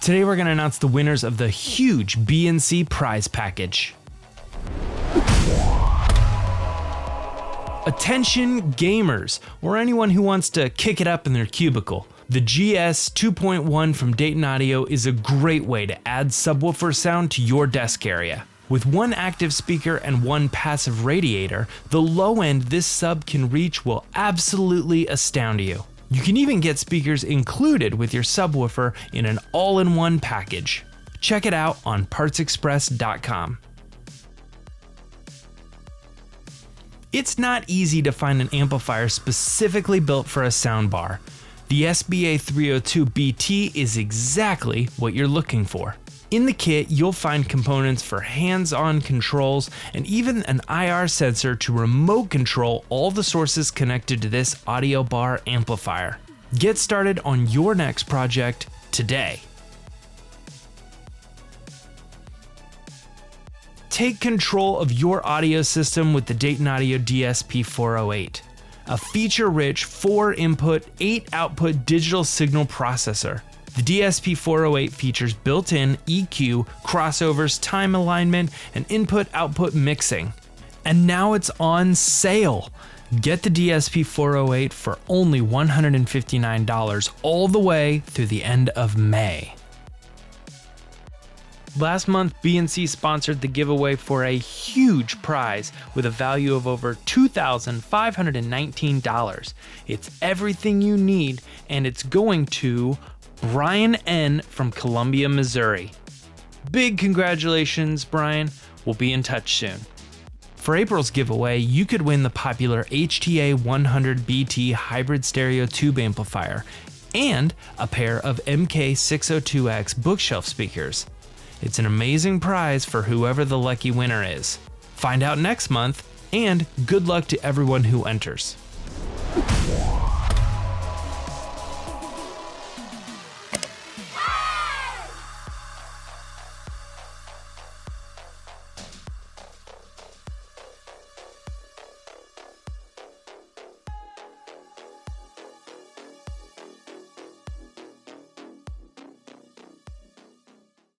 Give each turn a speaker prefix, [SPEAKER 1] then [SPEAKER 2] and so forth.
[SPEAKER 1] Today we're going to announce the winners of the huge B&C prize package. Attention gamers, or anyone who wants to kick it up in their cubicle. The GS2.1 from Dayton Audio is a great way to add subwoofer sound to your desk area. With one active speaker and one passive radiator, the low end this sub can reach will absolutely astound you. You can even get speakers included with your subwoofer in an all-in-one package. Check it out on partsexpress.com. It's not easy to find an amplifier specifically built for a soundbar. The SBA302-BT is exactly what you're looking for. In the kit, you'll find components for hands-on controls and even an IR sensor to remote control all the sources connected to this audio bar amplifier. Get started on your next project today. Take control of your audio system with the Dayton Audio DSP408, a feature-rich 4-input, 8-output digital signal processor. The DSP408 features built-in EQ, crossovers, time alignment, and input-output mixing. And now it's on sale! Get the DSP408 for only $159 all the way through the end of May. Last month, B&C sponsored the giveaway for a huge prize with a value of over $2,519. It's everything you need, and it's going to Brian N. from Columbia, Missouri. Big congratulations, Brian. We'll be in touch soon. For April's giveaway, you could win the popular HDMI ARC hybrid stereo tube amplifier and a pair of MK602X bookshelf speakers. It's an amazing prize for whoever the lucky winner is. Find out next month, and good luck to everyone who enters.